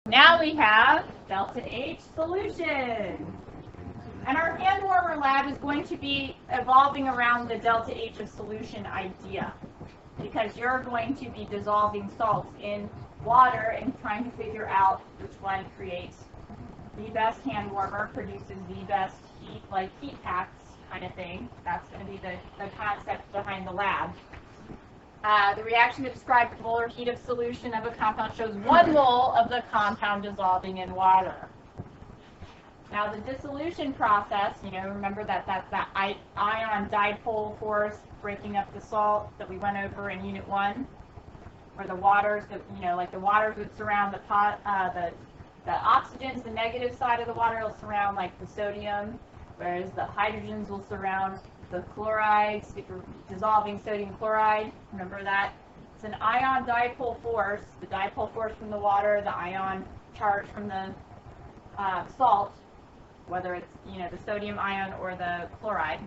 Now we have delta H solution. And our hand warmer lab is going to be evolving around the delta H of solution idea, because you're going to be dissolving salts in water and trying to figure out which one creates the best hand warmer, produces the best heat, like heat packs kind of thing. That's going to be the concept behind the lab. The reaction to describe the molar heat of solution of a compound shows 1 mole of the compound dissolving in water. Now the dissolution process, remember that's that ion dipole force breaking up the salt that we went over in Unit 1, where the waters, like the waters would surround the oxygens, the negative side of the water will surround like the sodium, whereas the hydrogens will surround the chlorides. If you're dissolving sodium chloride, remember that. It's an ion dipole force, the dipole force from the water, the ion charge from the salt, whether it's the sodium ion or the chloride.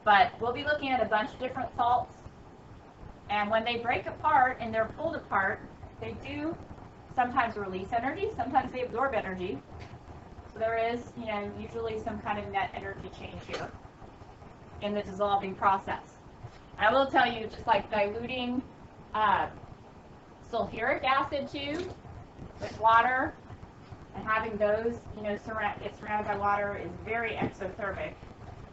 But we'll be looking at a bunch of different salts, and when they break apart and they're pulled apart, they do sometimes release energy, sometimes they absorb energy. So there is, usually some kind of net energy change here in the dissolving process. I will tell you, just like diluting sulfuric acid too with water and having those, get surrounded by water is very exothermic.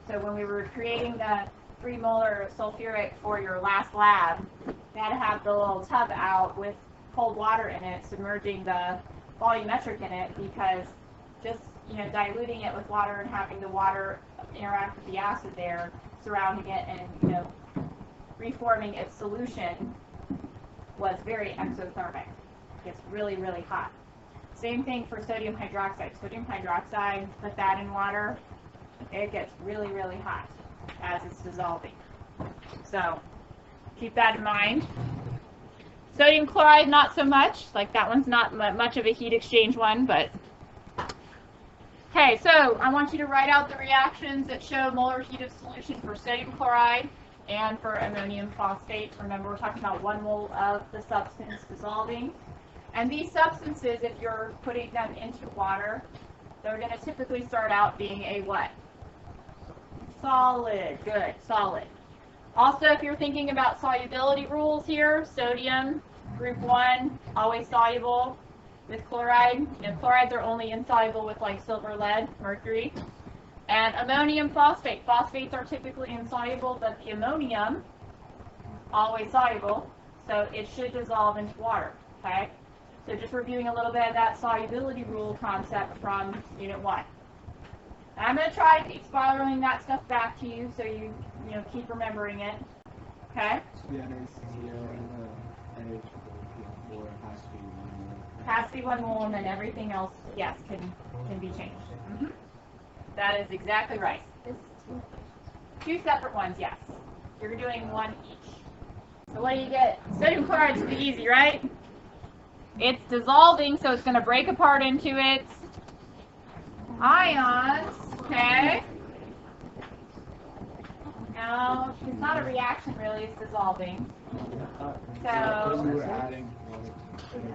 So when we were creating the 3 molar sulfuric for your last lab, we had to have the little tub out with cold water in it, submerging the volumetric in it, because just diluting it with water and having the water interact with the acid there, surrounding it and reforming its solution was very exothermic. It gets really, really hot. Same thing for sodium hydroxide. Sodium hydroxide, put that in water, it gets really, really hot as it's dissolving. So keep that in mind. Sodium chloride, not so much. Like that one's not much of a heat exchange one, but okay, so I want you to write out the reactions that show molar heat of solution for sodium chloride and for ammonium phosphate. Remember, we're talking about 1 mole of the substance dissolving. And these substances, if you're putting them into water, they're going to typically start out being a what? Solid. Good, solid. Also, if you're thinking about solubility rules here, sodium, group 1, always soluble. With chloride, chlorides are only insoluble with like silver, lead, mercury. And ammonium phosphate. Phosphates are typically insoluble, but the ammonium, always soluble, so it should dissolve into water, okay? So just reviewing a little bit of that solubility rule concept from Unit 1. And I'm going to try to keep spiraling that stuff back to you so you keep remembering it, okay? Has to be 1 mole, and then everything else, yes, can be changed. Mm-hmm. That is exactly right. 2 separate ones, yes. You're doing 1 each. So what do you get? Sodium chloride should be easy, right? It's dissolving, so it's going to break apart into its ions, okay? Now, it's not a reaction really, it's dissolving. So,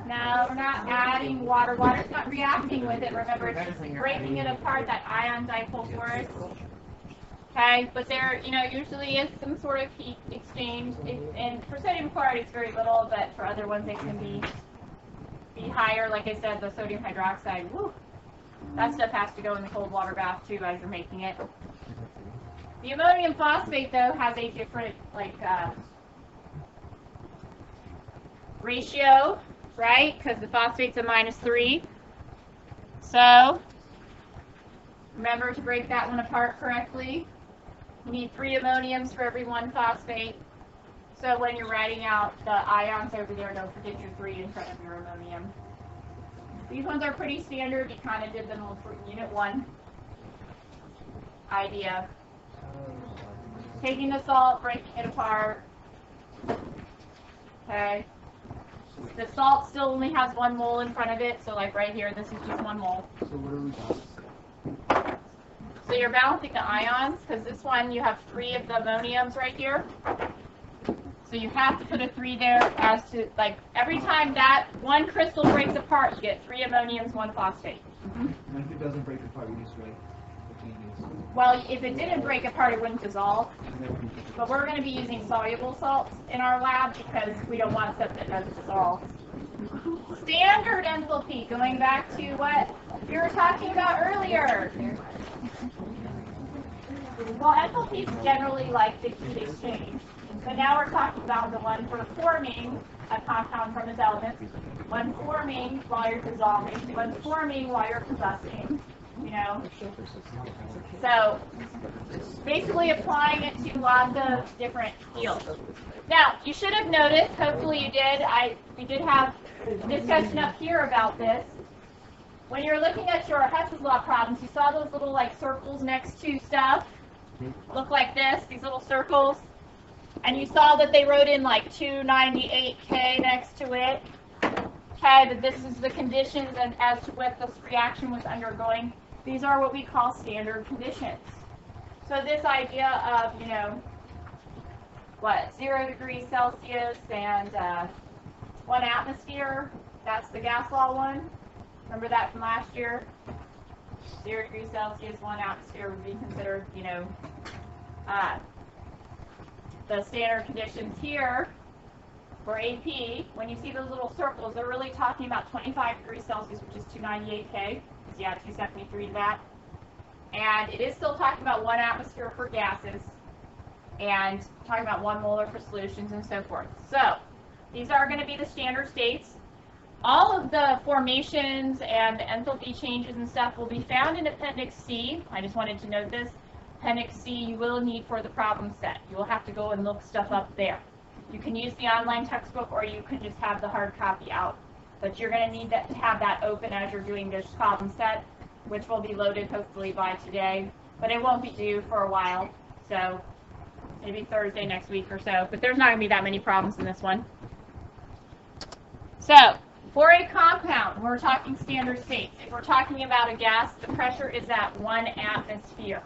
no, we're not adding water. Water's not reacting with it. Remember, it's just breaking it apart, that ion dipole force. Okay, but there, usually is some sort of heat exchange. And for sodium chloride, it's very little, but for other ones, it can be higher. Like I said, the sodium hydroxide, woo, that stuff has to go in the cold water bath too as you're making it. The ammonium phosphate, though, has a different, ratio, right? Because the phosphate's a -3. So, remember to break that one apart correctly. You need 3 ammoniums for every 1 phosphate. So when you're writing out the ions over there, don't forget your 3 in front of your ammonium. These ones are pretty standard. You kind of did them for Unit 1 idea. Taking the salt, breaking it apart. Okay. The salt still only has 1 mole in front of it, so like right here, this is just 1 mole. So what are we balancing? So you're balancing the ions, because this one you have 3 of the ammoniums right here. So you have to put a 3 there as to, like, every time that one crystal breaks apart, you get 3 ammoniums, 1 phosphate. And if it doesn't break apart, you just write the changes. Well, if it didn't break apart, it wouldn't dissolve. But we're going to be using soluble salts in our lab because we don't want stuff that doesn't dissolve. Standard enthalpy, going back to what we were talking about earlier. Well, enthalpy is generally like the heat exchange. But now we're talking about the one for forming a compound from its elements, one forming while you're dissolving, one forming while you're combusting, you know. So basically applying it to lots of different fields. Now, you should have noticed, hopefully you did, we did have a discussion up here about this. When you're looking at your Hess's law problems, you saw those little like circles next to stuff look like this, these little circles. And you saw that they wrote in like 298K next to it. Okay, that this is the conditions and as to what this reaction was undergoing. These are what we call standard conditions. So this idea of, you know, what, 0 degrees Celsius and 1 atmosphere, that's the gas law one. Remember that from last year? 0 degrees Celsius, 1 atmosphere would be considered, you know, the standard conditions here for AP. When you see those little circles, they're really talking about 25 degrees Celsius, which is 298K. So yeah, 273 to that. And it is still talking about 1 atmosphere for gases and talking about 1 molar for solutions and so forth. So these are going to be the standard states. All of the formations and the enthalpy changes and stuff will be found in Appendix C. I just wanted to note this. Appendix C you will need for the problem set. You will have to go and look stuff up there. You can use the online textbook or you can just have the hard copy out. But you're going to need to have that open as you're doing this problem set, which will be loaded hopefully by today. But it won't be due for a while, so maybe Thursday next week or so. But there's not going to be that many problems in this one. So, for a compound, we're talking standard states. If we're talking about a gas, the pressure is at 1 atmosphere.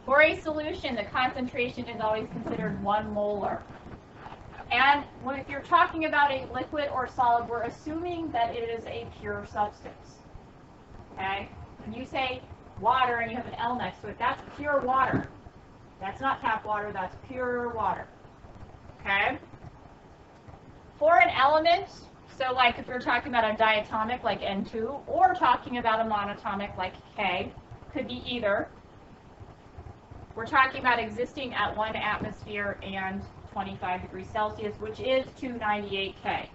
For a solution, the concentration is always considered 1 molar. And if you're talking about a liquid or solid, we're assuming that it is a pure substance. Okay? When you say water and you have an L next to it, that's pure water. That's not tap water, that's pure water. Okay? For an element, so like if you're talking about a diatomic like N2, or talking about a monatomic like K, could be either. We're talking about existing at 1 atmosphere and 25 degrees Celsius, which is 298K.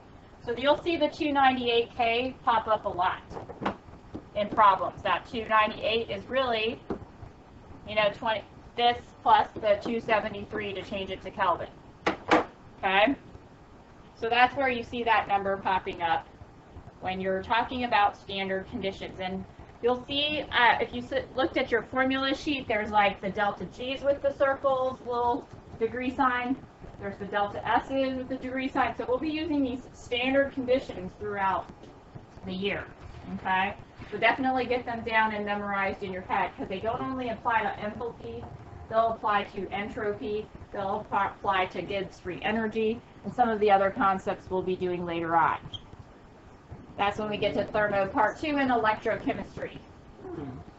So you'll see the 298K pop up a lot in problems. That 298 is really, you know, this plus the 273 to change it to Kelvin. Okay? So that's where you see that number popping up when you're talking about standard conditions. And you'll see, if you looked at your formula sheet, there's like the delta G's with the circles, little degree sign. There's the delta S's with the degree sign. So we'll be using these standard conditions throughout the year. Okay? So definitely get them down and memorized in your head because they don't only apply to enthalpy, they'll apply to entropy, they'll apply to Gibbs free energy, and some of the other concepts we'll be doing later on. That's when we get to Thermo Part 2 in electrochemistry.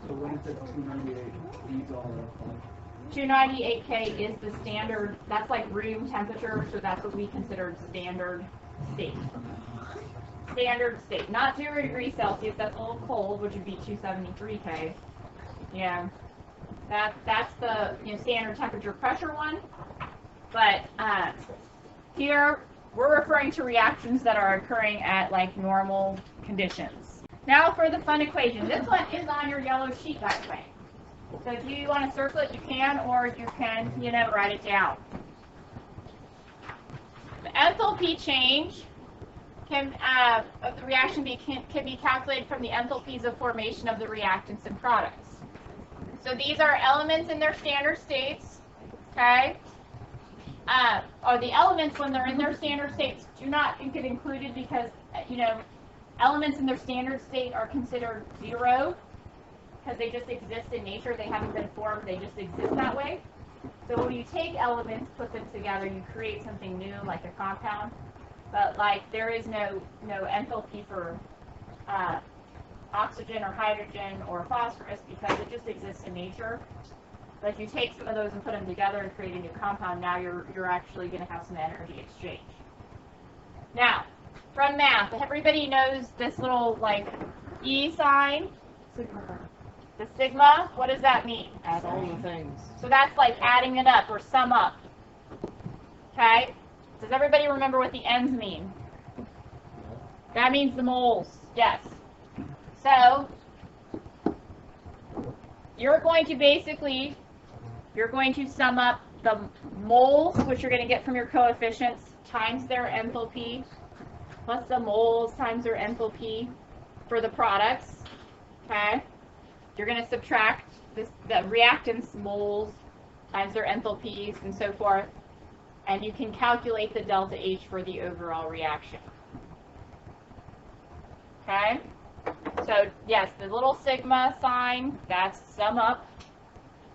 So when it says 298, these all apply? 298K is the standard, that's like room temperature, so that's what we consider standard state. Standard state, not 0 degrees Celsius, that's a little cold, which would be 273K. Yeah, that's the standard temperature pressure one. But here, we're referring to reactions that are occurring at like normal conditions. Now for the fun equation. This one is on your yellow sheet, by the way. So if you want to circle it, you can, or you can, write it down. The enthalpy change of the reaction can be calculated from the enthalpies of formation of the reactants and products. So these are elements in their standard states, okay? Or the elements, when they're in their standard states, do not get included because, elements in their standard state are considered 0 because they just exist in nature. They haven't been formed. They just exist that way. So when you take elements, put them together, you create something new, like a compound. But like there is no enthalpy for oxygen or hydrogen or phosphorus because it just exists in nature. But if you take some of those and put them together and create a new compound, now you're actually going to have some energy exchange. Now, from math, everybody knows this little like E sign. The sigma, what does that mean? Add all the things. So that's like adding it up or sum up. Okay? Does everybody remember what the N's mean? That means the moles. Yes. So you're going to sum up the moles, which you're going to get from your coefficients, times their enthalpy, plus the moles times their enthalpy for the products. Okay? You're going to subtract the reactants moles times their enthalpies and so forth, and you can calculate the delta H for the overall reaction. Okay? So yes, the little sigma sign, that's sum up,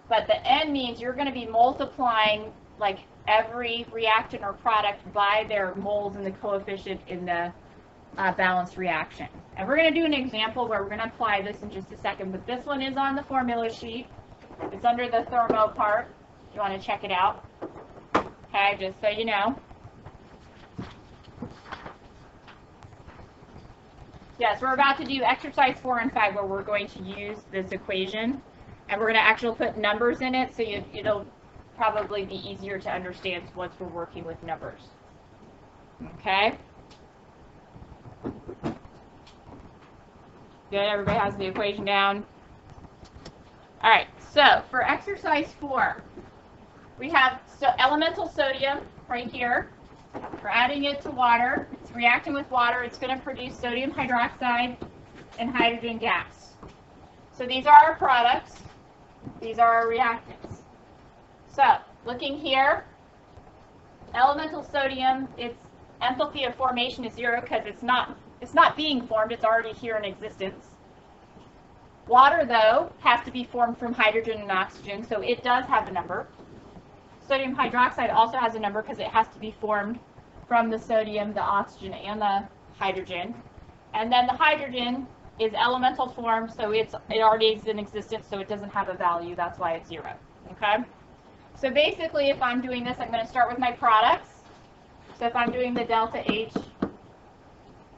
but the N means you're going to be multiplying like every reactant or product by their moles and the coefficient in the balanced reaction. And we're going to do an example where we're going to apply this in just a second, but this one is on the formula sheet. It's under the Thermo part. You want to check it out. Okay, just so you know. Yes, we're about to do exercise 4 and 5 where we're going to use this equation, and we're going to actually put numbers in it, so it'll probably be easier to understand once we're working with numbers. Okay? Good, everybody has the equation down. All right, so for exercise 4, we have elemental sodium right here. We're adding it to water. It's reacting with water. It's going to produce sodium hydroxide and hydrogen gas. So these are our products. These are our reactants. So looking here, elemental sodium, its enthalpy of formation is 0 because it's not being formed. It's already here in existence. Water, though, has to be formed from hydrogen and oxygen, so it does have a number. Sodium hydroxide also has a number because it has to be formed from the sodium, the oxygen, and the hydrogen. And then the hydrogen is elemental form, so it already is in existence, so it doesn't have a value. That's why it's 0. Okay? So basically, if I'm doing this, I'm going to start with my products. So if I'm doing the delta H,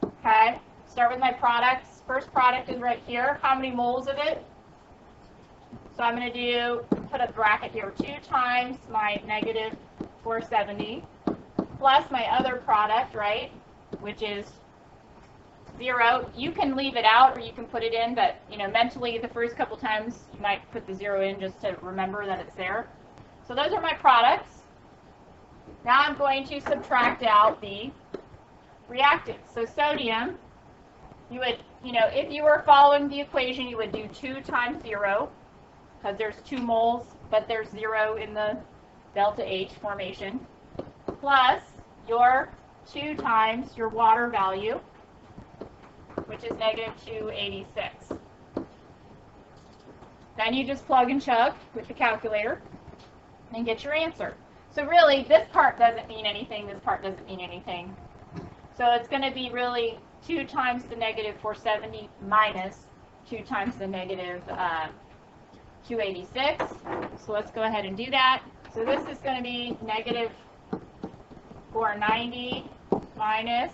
okay, start with my products. First product is right here. How many moles of it? So I'm going to put a bracket here, 2 times my negative 470 plus my other product, right, which is 0. You can leave it out or you can put it in, but, mentally the first couple times you might put the 0 in just to remember that it's there. So those are my products. Now I'm going to subtract out the reactants. So sodium, you would, if you were following the equation, you would do 2 times 0. Because there's 2 moles, but there's 0 in the delta H formation, plus your 2 times your water value, which is negative 286. Then you just plug and chug with the calculator and get your answer. So really, this part doesn't mean anything, this part doesn't mean anything. So it's going to be really 2 times the negative 470 minus 2 times the negative 286. So let's go ahead and do that. So this is going to be negative 490 minus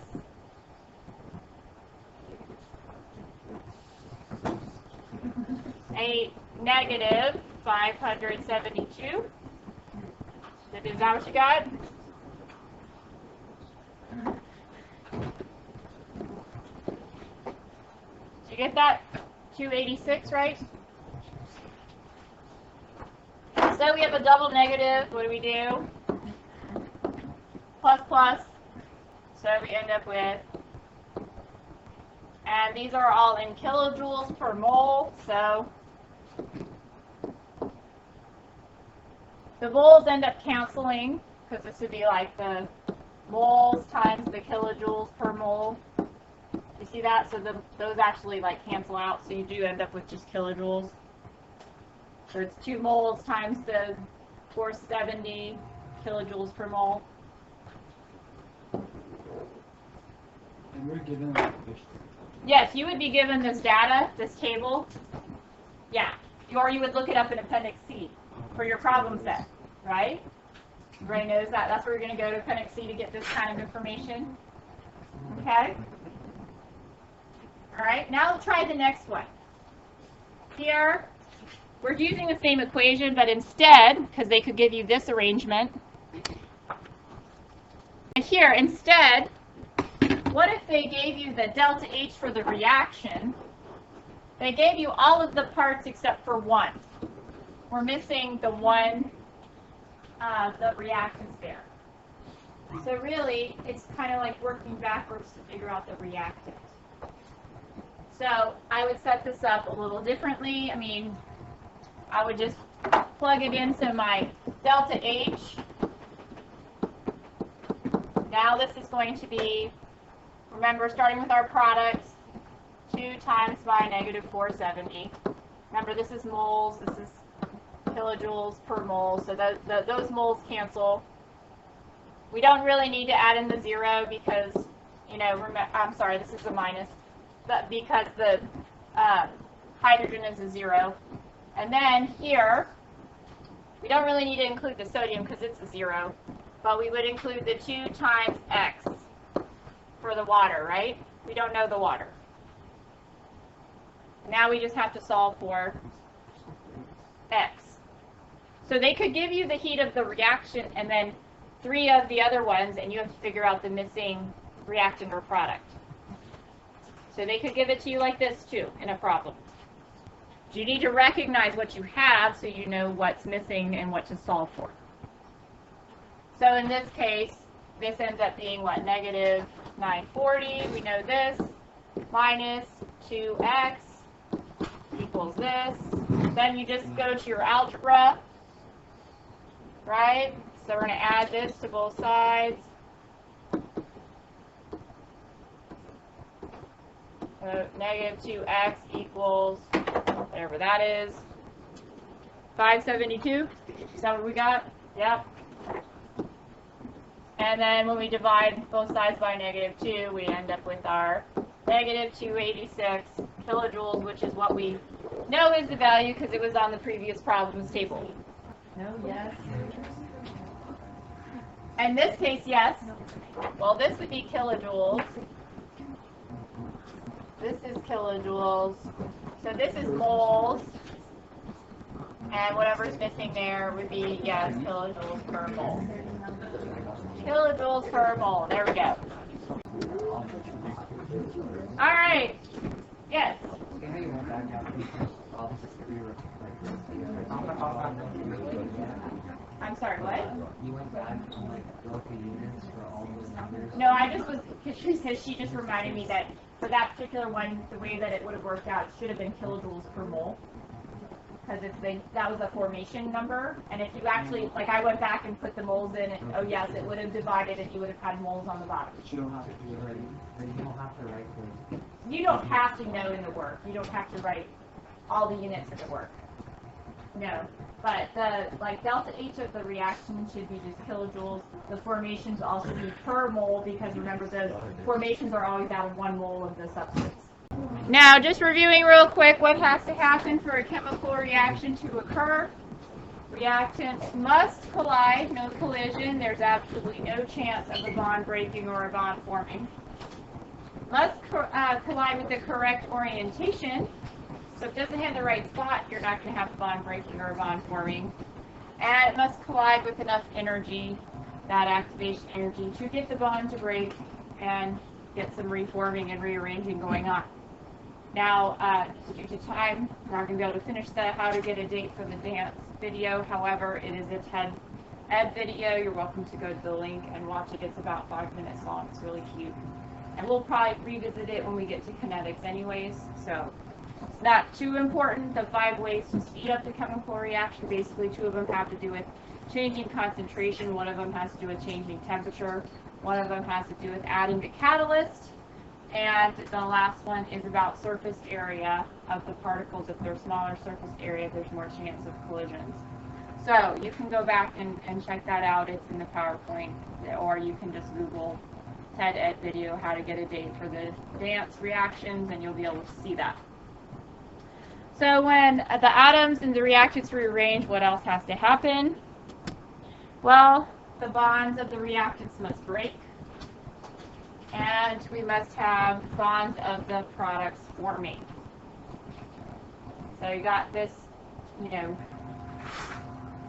a negative 572. Is that what you got? Did you get that? 286, right? So we have a double negative. What do we do? Plus, plus. So we end up with, and these are all in kilojoules per mole. So the moles end up canceling because this would be like the moles times the kilojoules per mole. You see that? So those actually like cancel out. So you do end up with just kilojoules. So it's 2 moles times the 470 kilojoules per mole. And we're given Yes, you would be given this data, this table. Yeah, or you would look it up in Appendix C for your problem set, right? Everybody knows that. That's where you're going to go to Appendix C to get this kind of information. Okay? All right, now let's try the next one. Here, we're using the same equation, but instead, because they could give you this arrangement, here, instead, what if they gave you the delta H for the reaction? They gave you all of the parts except for one. We're missing the one, the reactants there. So really, it's kind of like working backwards to figure out the reactant. So I would set this up a little differently. I mean, I would just plug it in, so my delta H, now this is going to be, remember, starting with our product, 2 times by negative 470. Remember, this is moles, this is kilojoules per mole, so those moles cancel. We don't really need to add in the 0 because, you know, I'm sorry, this is a minus, but because the hydrogen is a 0. And then here, we don't really need to include the sodium because it's a 0, but we would include the 2 times X for the water, right? We don't know the water. Now we just have to solve for X. So they could give you the heat of the reaction and then 3 of the other ones, and you have to figure out the missing reactant or product. So they could give it to you like this too in a problem. You need to recognize what you have so you know what's missing and what to solve for. So in this case, this ends up being what? Negative 940. We know this. Minus 2x equals this. Then you just go to your algebra, right? So we're going to add this to both sides. So negative 2x equals whatever that is. 572. Is that what we got? Yep. And then when we divide both sides by negative 2, we end up with our negative 286 kilojoules, which is what we know is the value because it was on the previous problems table. No, yes. In this case, yes. Well, this would be kilojoules. This is kilojoules. So this is moles. And whatever's missing there would be, yes, kilojoules per mole. Kilojoules per mole. There we go. All right. Yes. I'm sorry, what? You went back and look at units for all those numbers? No, I just was, because she just reminded me that for that particular one, the way that it would have worked out, it should have been kilojoules per mole. Because that was a formation number, and if you actually, like I went back and put the moles in, and oh yes, it would have divided and you would have had moles on the bottom. But you don't have to do it right. You don't have to write the... You don't have to know in the work. You don't have to write all the units in the work. No. But the delta H of the reaction should be just kilojoules. The formations also be per mole because remember the formations are always out of 1 mole of the substance. Now, just reviewing real quick what has to happen for a chemical reaction to occur. Reactants must collide, no collision. There's absolutely no chance of a bond breaking or a bond forming. Must collide with the correct orientation. So if it doesn't have the right spot, you're not going to have a bond breaking or a bond forming. And it must collide with enough energy, that activation energy, to get the bond to break and get some reforming and rearranging going on. Now, due to time, we're not going to be able to finish the how to get a date for the dance video. However, it is a TED Ed video. You're welcome to go to the link and watch it. It's about 5 minutes long. It's really cute. And we'll probably revisit it when we get to kinetics anyways. So it's not too important. The 5 ways to speed up the chemical reaction, basically 2 of them have to do with changing concentration. 1 of them has to do with changing temperature. 1 of them has to do with adding the catalyst. And the last one is about surface area of the particles. If they're smaller surface area, there's more chance of collisions. So you can go back and check that out. It's in the PowerPoint, or you can just Google TED Ed video how to get a date for the dance reactions, and you'll be able to see that. So when the atoms in the reactants rearrange, what else has to happen? Well, the bonds of the reactants must break, and we must have bonds of the products forming. So you got this, you know,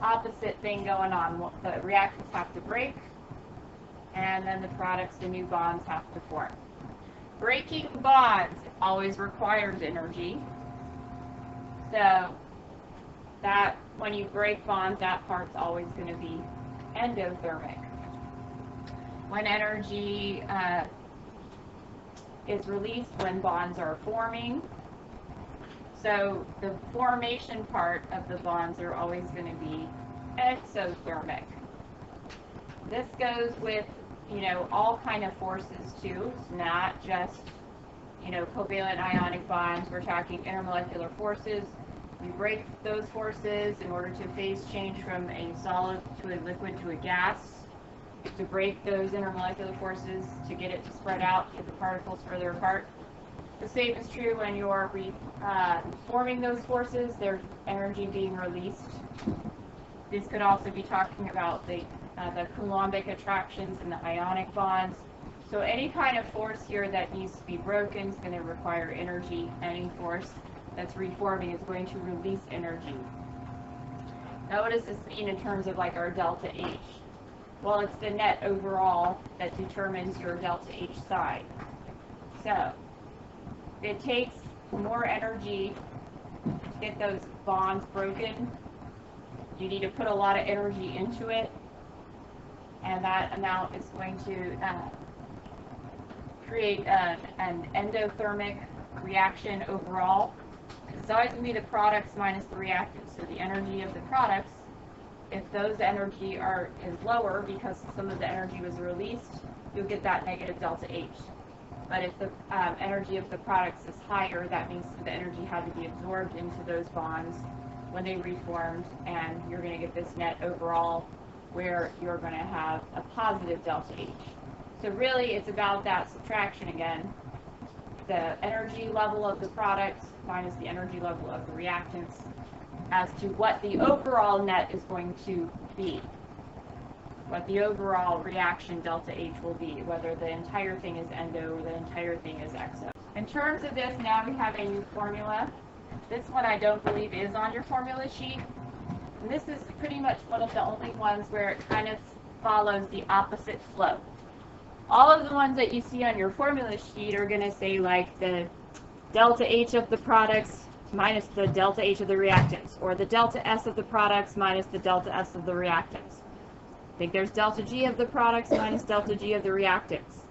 opposite thing going on. The reactants have to break, and then the products, the new bonds, have to form. Breaking bonds always requires energy. So that when you break bonds, that part's always going to be endothermic. When energy is released when bonds are forming, so the formation part of the bonds are always going to be exothermic. This goes with, you know, all kind of forces too. It's not just, you know, covalent ionic bonds. We're talking intermolecular forces. We break those forces in order to phase change from a solid to a liquid to a gas. To break those intermolecular forces to get it to spread out, get the particles further apart. The same is true when you're forming those forces. There's energy being released. This could also be talking about the Coulombic attractions and the ionic bonds. So any kind of force here that needs to be broken is going to require energy. Any force that's reforming is going to release energy. Now what does this mean in terms of like our delta H? Well, it's the net overall that determines your delta H side. So it takes more energy to get those bonds broken. You need to put a lot of energy into it, and that amount is going to create an endothermic reaction overall. It's always going to be the products minus the reactants. So the energy of the products, if those energy is lower because some of the energy was released, you'll get that negative delta H. But if the energy of the products is higher, that means the energy had to be absorbed into those bonds when they reformed, and you're going to get this net overall where you're going to have a positive delta H. So really, it's about that subtraction again. The energy level of the products minus the energy level of the reactants as to what the overall net is going to be. What the overall reaction delta H will be, whether the entire thing is endo or the entire thing is exo. In terms of this, now we have a new formula. This one I don't believe is on your formula sheet. And this is pretty much one of the only ones where it kind of follows the opposite flow. All of the ones that you see on your formula sheet are going to say like the delta H of the products minus the delta H of the reactants, or the delta S of the products minus the delta S of the reactants. I think there's delta G of the products minus delta G of the reactants.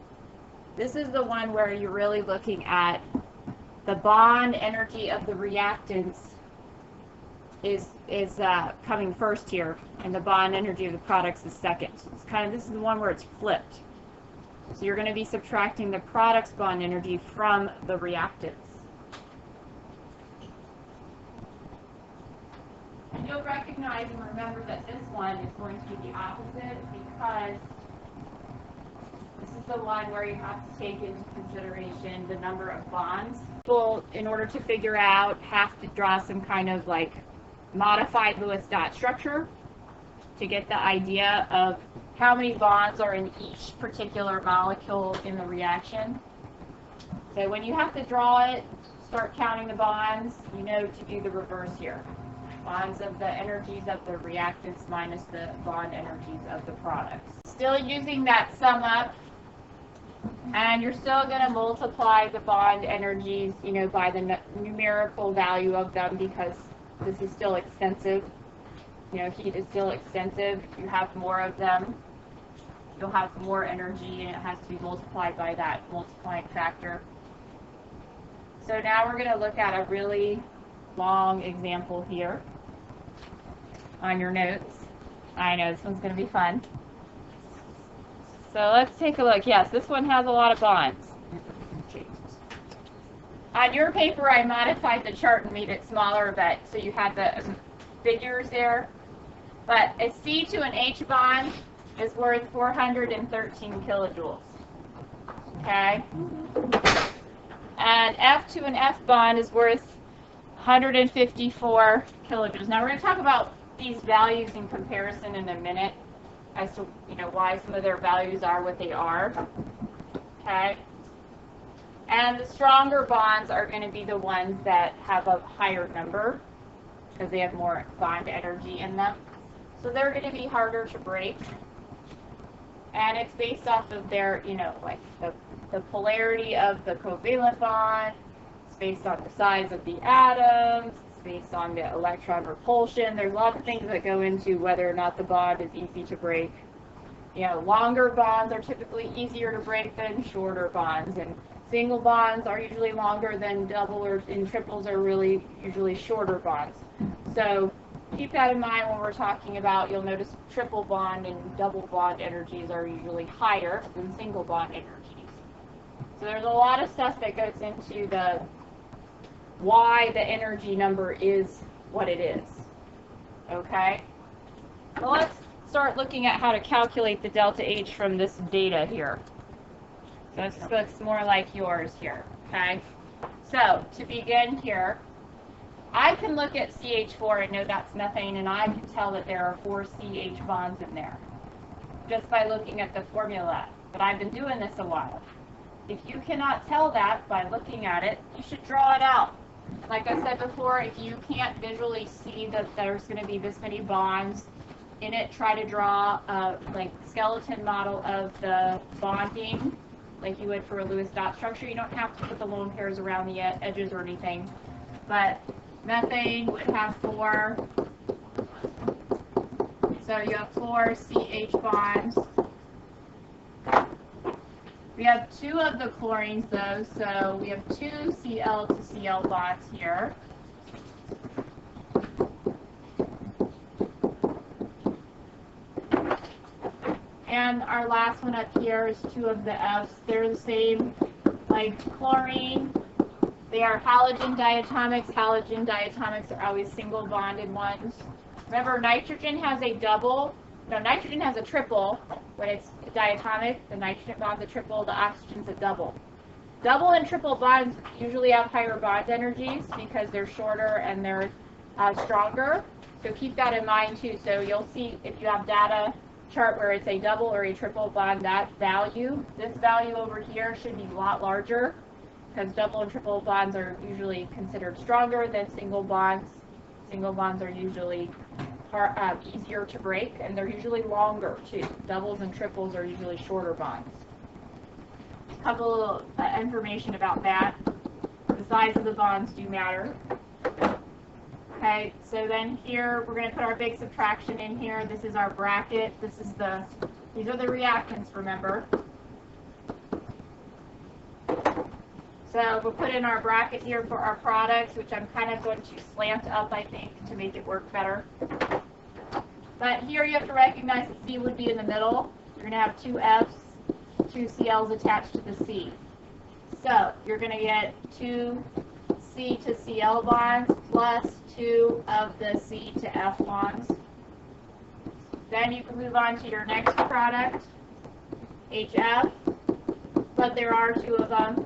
This is the one where you're really looking at the bond energy of the reactants is coming first here, and the bond energy of the products is second. It's this is the one where it's flipped. So you're going to be subtracting the product's bond energy from the reactants. And you'll recognize and remember that this one is going to be the opposite because this is the one where you have to take into consideration the number of bonds. People, in order to figure out, have to draw some kind of like modified Lewis dot structure to get the idea of how many bonds are in each particular molecule in the reaction. So when you have to draw it, start counting the bonds, you know to do the reverse here. Bonds of the energies of the reactants minus the bond energies of the products. Still using that sum up, and you're still going to multiply the bond energies, you know, by the numerical value of them because this is still extensive. You know, heat is still extensive. You have more of them, you'll have more energy, and it has to be multiplied by that multiplying factor. So now we're going to look at a really long example here on your notes. I know this one's going to be fun. So let's take a look. Yes, this one has a lot of bonds. On your paper, I modified the chart and made it smaller a bit, so you had the figures there. But a C to an H bond is worth 413 kilojoules. Okay? And F to an F bond is worth 154 kilojoules. Now we're going to talk about these values in comparison in a minute as to why some of their values are what they are. Okay? And the stronger bonds are going to be the ones that have a higher number because they have more bond energy in them. So they're going to be harder to break. And it's based off of their, like the polarity of the covalent bond. It's based on the size of the atoms. It's based on the electron repulsion. There's lots of things that go into whether or not the bond is easy to break. Longer bonds are typically easier to break than shorter bonds. And single bonds are usually longer than double and triples are really usually shorter bonds. So keep that in mind when we're talking about, you'll notice triple bond and double bond energies are usually higher than single bond energies. So there's a lot of stuff that goes into the why the energy number is what it is. Okay? Well, let's start looking at how to calculate the delta H from this data here. So this looks more like yours here. Okay? So to begin here, I can look at CH4 and know that's methane, and I can tell that there are 4 CH bonds in there just by looking at the formula. But I've been doing this a while. If you cannot tell that by looking at it, you should draw it out. Like I said before, if you can't visually see that there's going to be this many bonds in it, try to draw a skeleton model of the bonding like you would for a Lewis dot structure. You don't have to put the lone pairs around the edges or anything. But methane would have 4. So you have 4 CH bonds. We have 2 of the chlorines though, so we have 2 Cl to Cl bonds here. And our last one up here is 2 of the Fs. They're the same like chlorine. They are halogen diatomics. Halogen diatomics are always single bonded ones. Remember, nitrogen has a double. No, nitrogen has a triple. When it's diatomic, the nitrogen bond's a triple, the oxygen's a double. Double and triple bonds usually have higher bond energies because they're shorter and they're stronger. So keep that in mind too. So you'll see if you have data chart where it's a double or a triple bond, that value, this value over here should be a lot larger because double and triple bonds are usually considered stronger than single bonds. Single bonds are usually easier to break, and they're usually longer too. Doubles and triples are usually shorter bonds. A couple information about that. The size of the bonds do matter. Okay, so then here we're going to put our big subtraction in here. This is our bracket. These are the reactants, remember. So we'll put in our bracket here for our products, which I'm kind of going to slant up, I think, to make it work better. But here you have to recognize that C would be in the middle. You're going to have 2 Fs, 2 Cls attached to the C. So you're going to get 2 C to Cl bonds plus 2 of the C to F bonds. Then you can move on to your next product, HF, but there are 2 of them.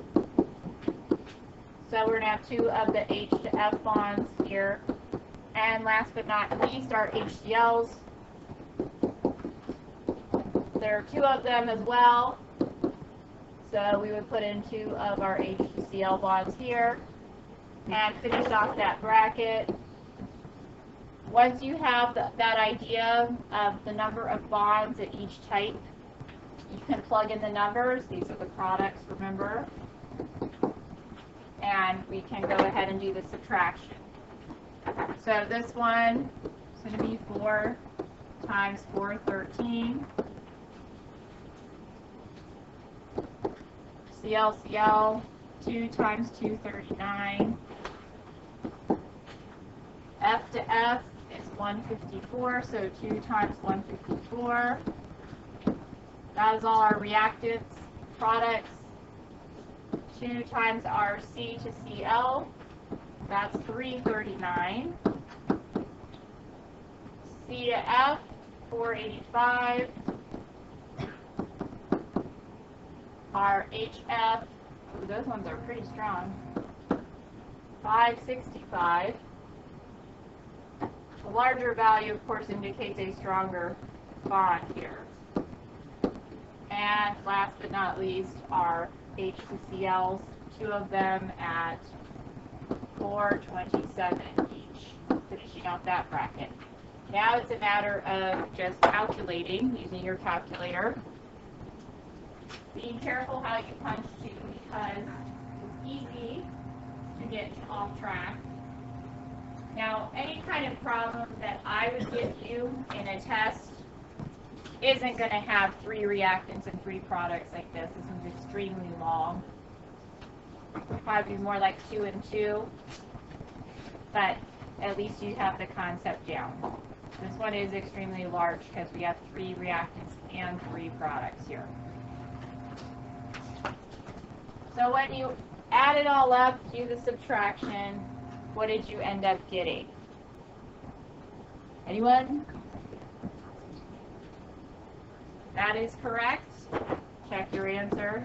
So we're going to have 2 of the H to F bonds here. And last but not least, our HCl's. There are 2 of them as well. So we would put in 2 of our H to Cl bonds here. And finish off that bracket. Once you have that idea of the number of bonds at each type, you can plug in the numbers. These are the products, remember? And we can go ahead and do the subtraction. So this one is going to be 4 times 413. ClCl, 2 times 239. F to F is 154, so 2 times 154. That is all our reactants, products. 2 times our C to Cl, that's 339. C to F, 485. Our HF, ooh, those ones are pretty strong, 565. The larger value, of course, indicates a stronger bond here. And last but not least, our HCCLs, 2 of them at 427 each, finishing out that bracket. Now it's a matter of just calculating, using your calculator. Being careful how you punch too, because it's easy to get off track. Now, any kind of problem that I would give you in a test isn't going to have 3 reactants and 3 products like this. This one's extremely long. Probably more like 2 and 2, but at least you have the concept down. This one is extremely large because we have 3 reactants and 3 products here. So when you add it all up, do the subtraction, what did you end up getting? Anyone? That is correct. Check your answer.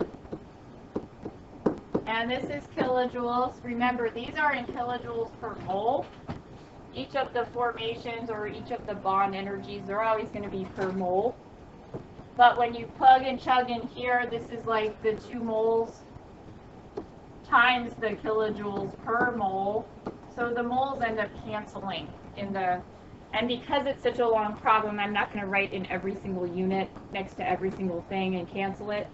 And this is kilojoules. Remember, these are in kilojoules per mole. Each of the formations or each of the bond energies, they're always going to be per mole. But when you plug and chug in here, this is like the 2 moles times the kilojoules per mole. So the moles end up canceling in the, and because it's such a long problem, I'm not going to write in every single unit next to every single thing and cancel it.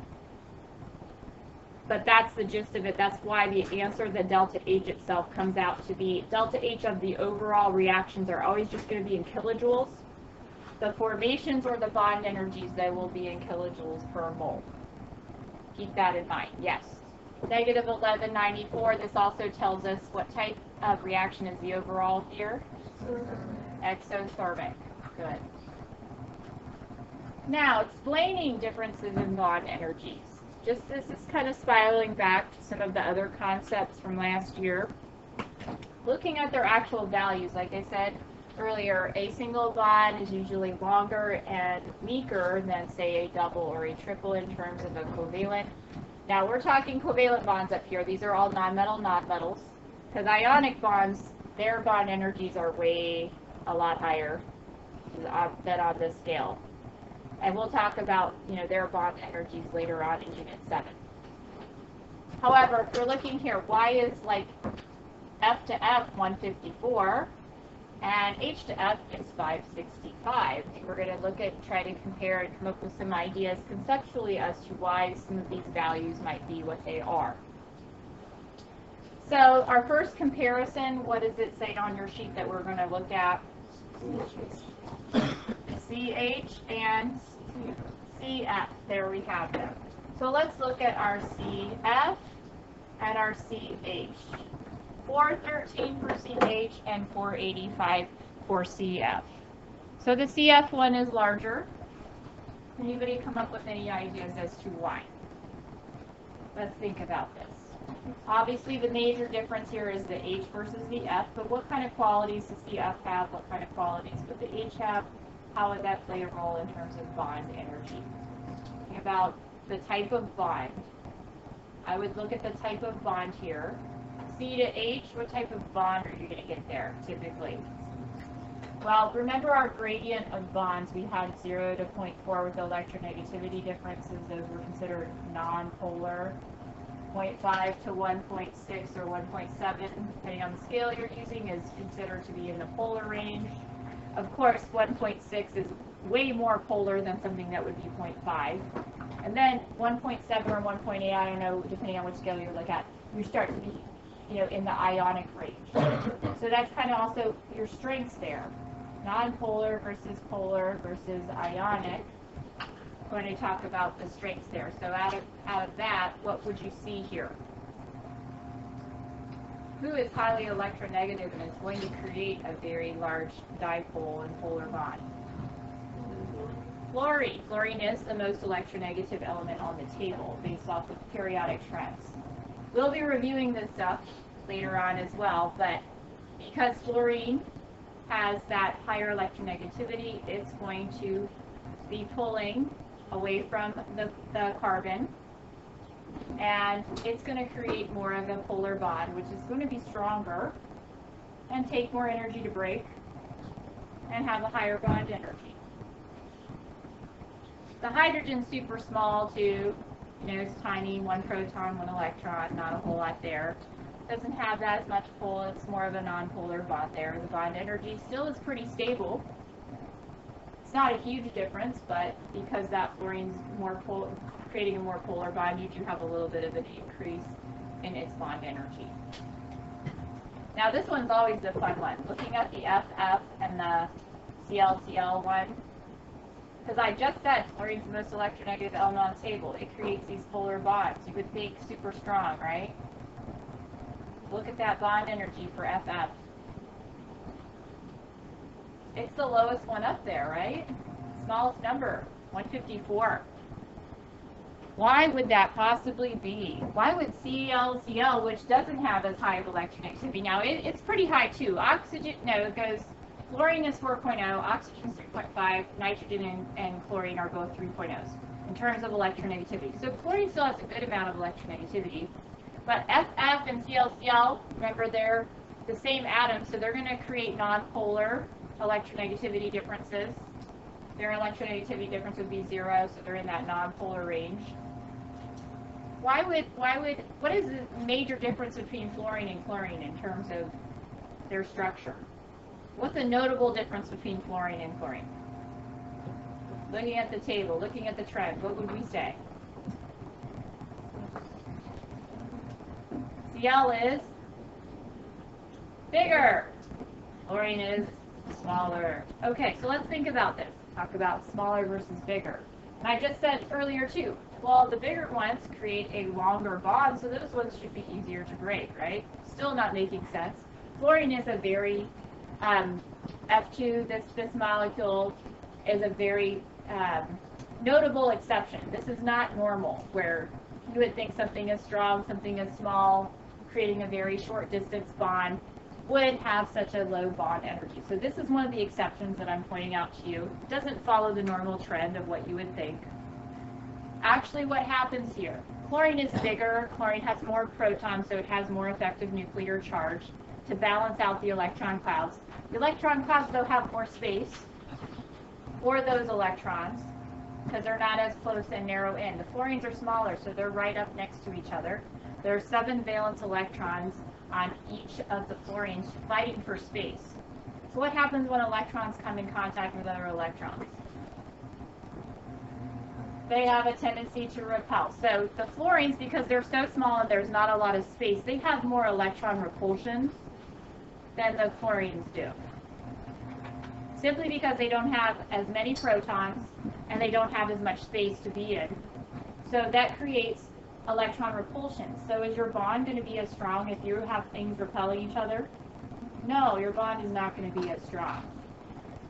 But that's the gist of it. That's why the answer, the delta H itself, comes out to be delta H of the overall reactions are always just going to be in kilojoules. The formations or the bond energies, they will be in kilojoules per mole. Keep that in mind. Yes. Negative 1194. This also tells us what type of reaction is the overall here. Exothermic. Good. Now, explaining differences in bond energies. Just this is kind of spiraling back to some of the other concepts from last year. Looking at their actual values, like I said earlier, a single bond is usually longer and weaker than, say, a double or a triple in terms of a covalent. Now, we're talking covalent bonds up here. These are all nonmetal nonmetals. Because ionic bonds, their bond energies are a lot higher than on this scale. And we'll talk about, their bond energies later on in Unit 7. However, if we're looking here, Y is like F to F 154, and H to F is 565. We're going to try to compare and come up with some ideas conceptually as to why some of these values might be what they are. So our first comparison, what does it say on your sheet that we're going to look at? CH and CF. There we have them. So let's look at our CF and our CH. 413 for CH and 485 for CF. So the CF one is larger. Anybody come up with any ideas as to why? Let's think about this. Obviously, the major difference here is the H versus the F, but what kind of qualities does the F have? What kind of qualities would the H have? How would that play a role in terms of bond energy? Think about the type of bond. I would look at the type of bond here. C to H, what type of bond are you going to get there, typically? Well, remember our gradient of bonds. We had 0 to 0.4 with the electronegativity differences. Those were considered non-polar. 0.5 to 1.6 or 1.7, depending on the scale you're using, is considered to be in the polar range. Of course, 1.6 is way more polar than something that would be 0.5. And then 1.7 or 1.8, I don't know, depending on which scale you look at, you start to be, in the ionic range. So that's kind of also your strengths there. Non-polar versus polar versus ionic. When I talk about the strengths there. So out of that, what would you see here? Who is highly electronegative and is going to create a very large dipole and polar bond? Fluorine. Fluorine is the most electronegative element on the table based off of periodic trends. We'll be reviewing this stuff later on as well, but because fluorine has that higher electronegativity, it's going to be pulling away from the carbon, and it's going to create more of a polar bond, which is going to be stronger and take more energy to break and have a higher bond energy. The hydrogen's super small too, it's tiny, 1 proton, 1 electron, not a whole lot there. Doesn't have that as much pull, it's more of a non-polar bond there. The bond energy still is pretty stable. It's not a huge difference, but because that fluorine's creating a more polar bond, you do have a little bit of an increase in its bond energy. Now this one's always the fun one, looking at the FF and the CL one, because I just said fluorine's the most electronegative element on the table. It creates these polar bonds. You would think super strong, right? Look at that bond energy for FF. It's the lowest one up there, right? Smallest number, 154. Why would that possibly be? Why would CL, which doesn't have as high of electronegativity, now it's pretty high too. Oxygen, no, it goes, fluorine is 4.0, oxygen is 3.5, nitrogen and chlorine are both 3.0s in terms of electronegativity. So chlorine still has a good amount of electronegativity. But FF and CL, remember they're the same atom, so they're going to create nonpolar electronegativity differences. Their electronegativity difference would be 0, so they're in that nonpolar range. What is the major difference between fluorine and chlorine in terms of their structure? What's a notable difference between fluorine and chlorine? Looking at the table, looking at the trend, what would we say? Cl is bigger. Fluorine is smaller. Okay, so let's think about this. Talk about smaller versus bigger. And I just said earlier too, well, the bigger ones create a longer bond, so those ones should be easier to break, right? Still not making sense. Fluorine is a very, F2, this molecule is a very notable exception. This is not normal, where you would think something is strong, something is small, creating a very short distance bond would have such a low bond energy. So this is one of the exceptions that I'm pointing out to you. It doesn't follow the normal trend of what you would think. Actually, what happens here? Chlorine is bigger. Chlorine has more protons, so it has more effective nuclear charge to balance out the electron clouds. The electron clouds, though, have more space for those electrons because they're not as close and narrow in. The fluorines are smaller, so they're right up next to each other. There are 7 valence electrons on each of the fluorines fighting for space. So what happens when electrons come in contact with other electrons? They have a tendency to repel. So the fluorines, because they're so small and there's not a lot of space, they have more electron repulsion than the chlorines do. Simply because they don't have as many protons and they don't have as much space to be in. So that creates electron repulsion. So is your bond going to be as strong if you have things repelling each other? No, your bond is not going to be as strong.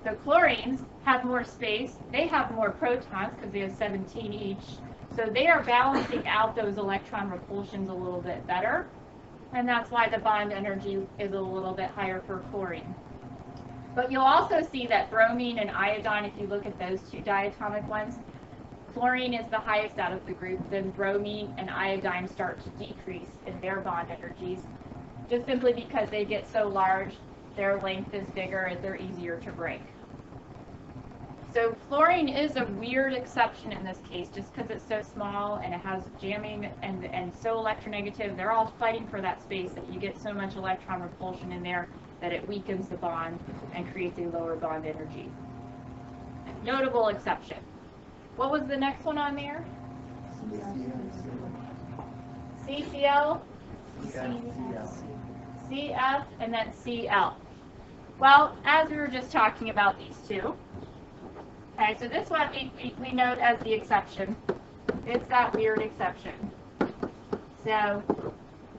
The chlorines have more space. They have more protons because they have 17 each. So they are balancing out those electron repulsions a little bit better. And that's why the bond energy is a little bit higher for chlorine. But you'll also see that bromine and iodine, if you look at those two diatomic ones, fluorine is the highest out of the group, then bromine and iodine start to decrease in their bond energies, just simply because they get so large, their length is bigger, and they're easier to break. So fluorine is a weird exception in this case, just because it's so small and it has jamming and so electronegative. They're all fighting for that space that you get so much electron repulsion in there that it weakens the bond and creates a lower bond energy. Notable exception. What was the next one on there? CCl, CF, and then CL. Well, as we were just talking about these two, okay, so this one we note as the exception. It's that weird exception. So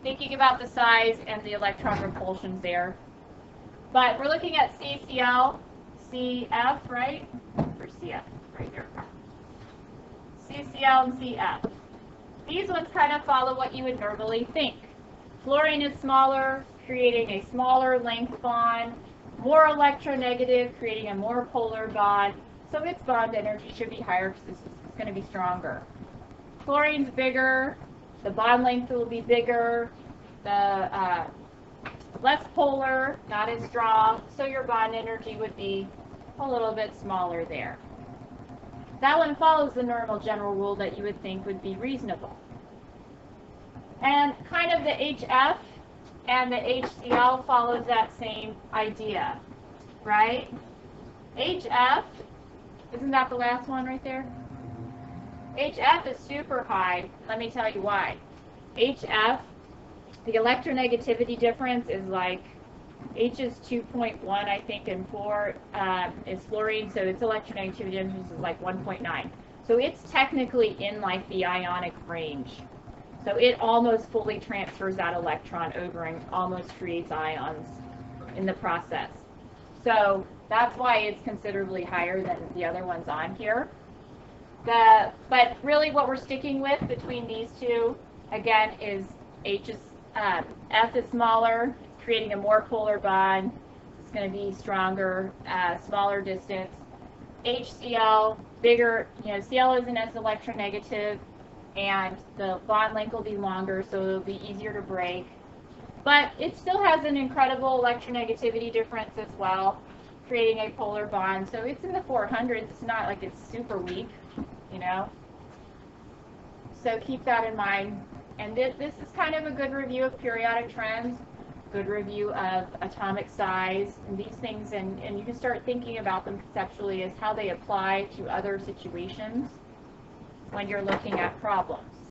thinking about the size and the electron repulsions there. But we're looking at CCl, CF, right? Or CF, right here. CCl and CF. These ones kind of follow what you would normally think. Fluorine is smaller, creating a smaller length bond, more electronegative, creating a more polar bond. So its bond energy should be higher because it's going to be stronger. Fluorine's bigger, the bond length will be bigger, the less polar, not as strong, so your bond energy would be a little bit smaller there. That one follows the normal general rule that you would think would be reasonable. And kind of the HF and the HCl follows that same idea, right? HF, isn't that the last one right there? HF is super high. Let me tell you why. HF, the electronegativity difference is like, H is 2.1, I think, and 4 is fluorine, so its electronegativity difference is like 1.9. So it's technically in like the ionic range. So it almost fully transfers that electron over and almost creates ions in the process. So that's why it's considerably higher than the other ones on here. But really what we're sticking with between these two, again, is F is smaller, creating a more polar bond. It's going to be stronger, smaller distance. HCl, bigger, Cl isn't as electronegative, and the bond length will be longer, so it'll be easier to break. But it still has an incredible electronegativity difference as well, creating a polar bond. So it's in the 400s. It's not like it's super weak, So keep that in mind. And this is kind of a good review of periodic trends, good review of atomic size, and these things, and you can start thinking about them conceptually as how they apply to other situations when you're looking at problems.